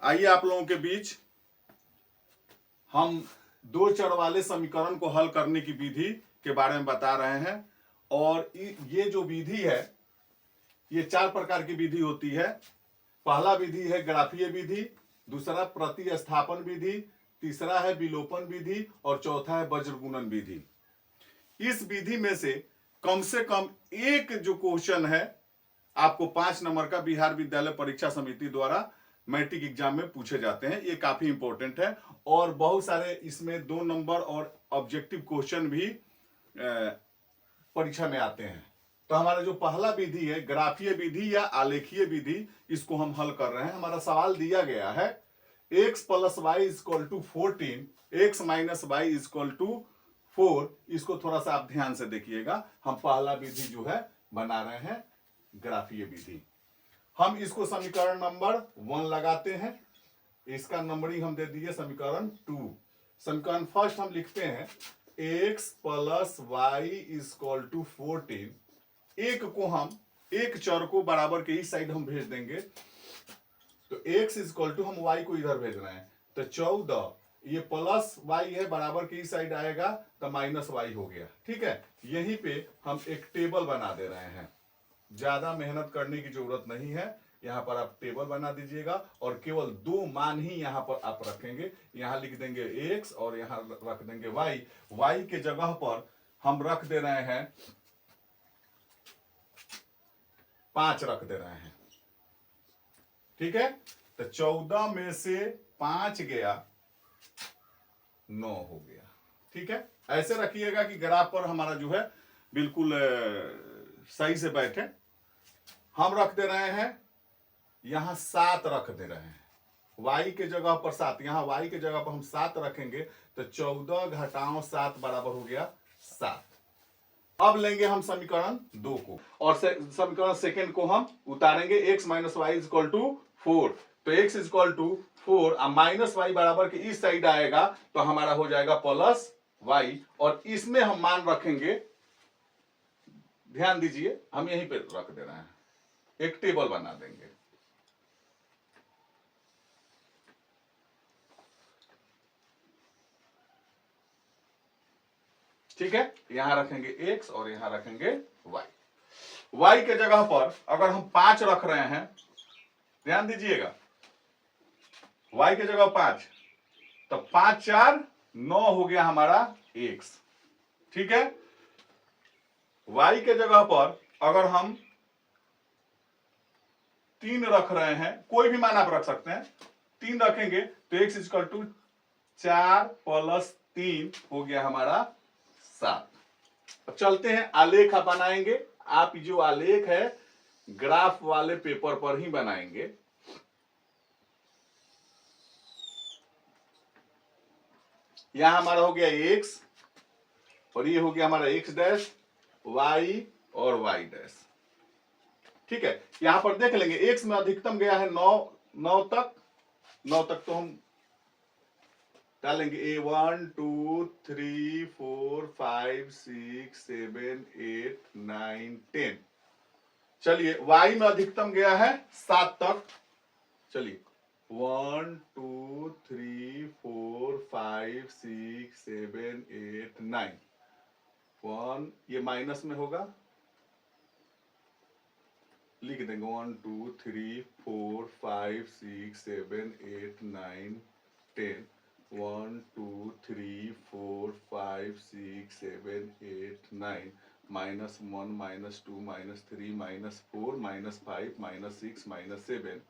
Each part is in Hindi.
आइए आप लोगों के बीच हम दो चर वाले समीकरण को हल करने की विधि के बारे में बता रहे हैं। और ये जो विधि है ये चार प्रकार की विधि होती है। पहला विधि है ग्राफीय विधि, दूसरा प्रतिस्थापन विधि, तीसरा है विलोपन विधि और चौथा है वज्रगुणन विधि। इस विधि में से कम एक जो क्वेश्चन है आपको 5 नंबर का बिहार विद्यालय परीक्षा समिति द्वारा मैट्रिक एग्जाम में पूछे जाते हैं। ये काफी इंपॉर्टेंट है और बहुत सारे इसमें 2 नंबर और ऑब्जेक्टिव क्वेश्चन भी परीक्षा में आते हैं। तो हमारा जो पहला विधि है ग्राफीय विधि या आलेखीय विधि, इसको हम हल कर रहे हैं। हमारा सवाल दिया गया है x + y = 14, x - y = 4। इसको थोड़ा सा आप ध्यान से देखिएगा। हम पहला विधि जो है बना रहे हैं ग्राफीय विधि। हम इसको समीकरण नंबर 1 लगाते हैं। इसका नंबरिंग हम दे दिए समीकरण 2। समीकरण फर्स्ट हम लिखते हैं x + y = 14। एक को हम एक चर को बराबर के इस साइड हम भेज देंगे। तो x = हम y को इधर भेज रहे हैं तो 14, ये प्लस y है बराबर के इस साइड आएगा तो माइनस y हो गया। ठीक है, यहीं पे हम एक टेबल बना दे रहे हैं। ज्यादा मेहनत करने की जरूरत नहीं है। यहां पर आप टेबल बना दीजिएगा और केवल 2 मान ही यहां पर आप रखेंगे। यहां लिख देंगे x और यहां रख देंगे y। y के जगह पर हम रख दे रहे हैं 5 रख दे रहे हैं। ठीक है, तो 14 में से 5 गया 9 हो गया। ठीक है, ऐसे रखिएगा कि ग्राफ पर हमारा जो है बिल्कुल सही से बैठे। हम रख दे रहे हैं यहां 7 रख दे रहे हैं y के जगह पर 7। यहां y के जगह पर हम 7 रखेंगे तो 14 - 7 बराबर हो गया 7। अब लेंगे हम समीकरण 2 को और समीकरण सेकंड को हम उतारेंगे x - y = 4। तो x = 4 और माइनस y बराबर के इस साइड आएगा तो हमारा हो जाएगा प्लस y। और इसमें हम मान रखेंगे, ध्यान दीजिए हम यहीं पे रख दे रहे हैं, एक टेबल बना देंगे। ठीक है, यहां रखेंगे x और यहां रखेंगे y। y के जगह पर अगर हम 5 रख रहे हैं, ध्यान दीजिएगा, y के जगह 5 तो 5 × 4 = 9 हो गया हमारा x। ठीक है, y के जगह पर अगर हम 3 रख रहे हैं, कोई भी मान आप रख सकते हैं, 3 रखेंगे तो x = 4 + 3 हो गया हमारा 7। अब चलते हैं आलेख आप बनाएंगे। आप जो आलेख है ग्राफ वाले पेपर पर ही बनाएंगे। यहां हमारा हो गया x और ये हो गया हमारा x', y और y'। ठीक है, यहां पर देख लेंगे x में अधिकतम गया है 9 तक। 9 तक तो हम डालेंगे a 1 2 3 4 5 6 7 8 9 10। चलिए y में अधिकतम गया है 7 तक। चलिए 1 2 3 4 5 6 7 8 9। 1 ये माइनस में होगा, लिख देंगे 1 2 3 4 5 6 7 8 9 10। 1 2 3 4 5 6 7 8 9 -1 -2 -3 -4 -5 -6 -7।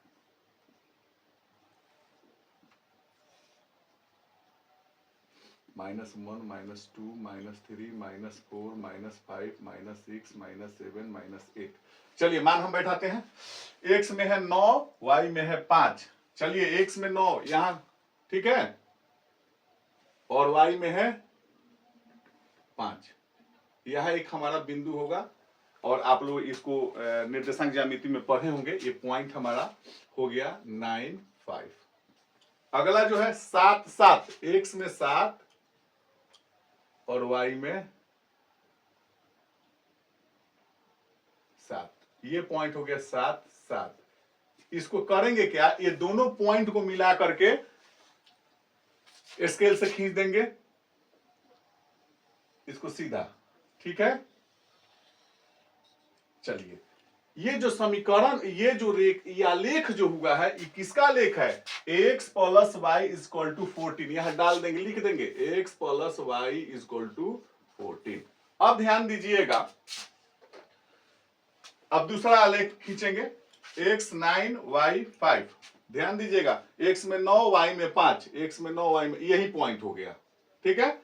-1 -2 -3 -4 -5 -6 -7 -8। चलिए मान हम बैठाते हैं। x में है 9, y में है 5। चलिए x में 9 यहां, ठीक है, और y में है 5। यह एक हमारा बिंदु होगा और आप लोग इसको निर्देशांक ज्यामिति में पढ़े होंगे। ये पॉइंट हमारा हो गया 9 5। अगला जो है 7 7, x में 7 और y में 7। ये पॉइंट हो गया 7 7। इसको करेंगे क्या, ये दोनों पॉइंट को मिला करके स्केल से खींच देंगे इसको सीधा। ठीक है, चलिए ये जो समीकरण, ये जो आलेख जो हुआ है, ये किसका लेख है, x plus y is equal to 14। यहां डाल देंगे, लिख देंगे x plus y is equal to 14। अब ध्यान दीजिएगा, अब दूसरा आलेख खींचेंगे, x 9 y 5। ध्यान दीजिएगा, x में 9 y में 5, x में 9 y में, यही पॉइंट हो गया। ठीक है,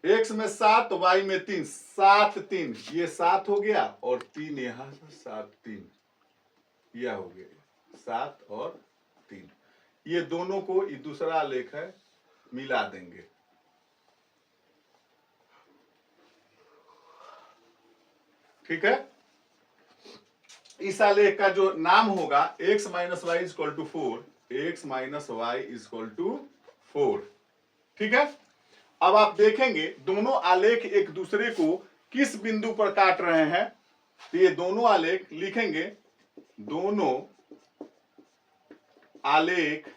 x में 7 y में 3, 7 3, ये 7 हो गया और 3 यहां से 7 3, यह हो गया 7 और 3। ये दोनों को, ये दूसरा आलेख है, मिला देंगे। ठीक है, इस आलेख का जो नाम होगा x minus y is equal to 4, x minus y is equal to 4। ठीक है, अब आप देखेंगे दोनों आलेख एक दूसरे को किस बिंदु पर काट रहे हैं, तो ये दोनों आलेख लिखेंगे, दोनों आलेख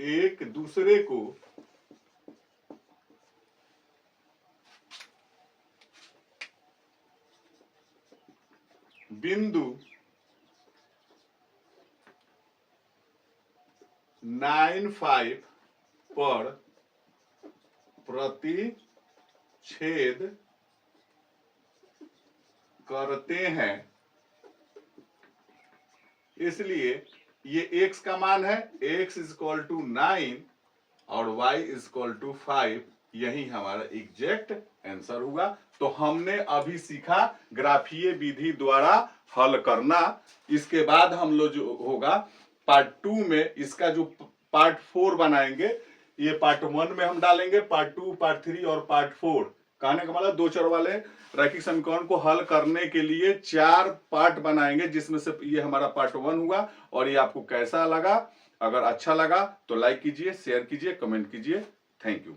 एक दूसरे को बिंदु 9, 5 पर प्रतिच्छेद करते हैं। इसलिए ये x का मान है, x इजक्वल टू 9 और y इजक्वल टू 5, यही हमारा एग्जैक्ट आंसर हुआ। तो हमने अभी सीखा ग्राफीय विधि द्वारा हल करना। इसके बाद हम लोग जो होगा पार्ट 2 में इसका जो पार्ट 4 बनाएंगे, ये पार्ट 1 में हम डालेंगे, पार्ट 2, पार्ट 3 और पार्ट 4। कहने का मतलब 2 चर वाले रैखिक समीकरण को हल करने के लिए 4 पार्ट बनाएंगे, जिसमें से ये हमारा पार्ट 1 हुआ। और ये आपको कैसा लगा, अगर अच्छा लगा तो लाइक कीजिए, शेयर कीजिए, कमेंट कीजिए। Thank you.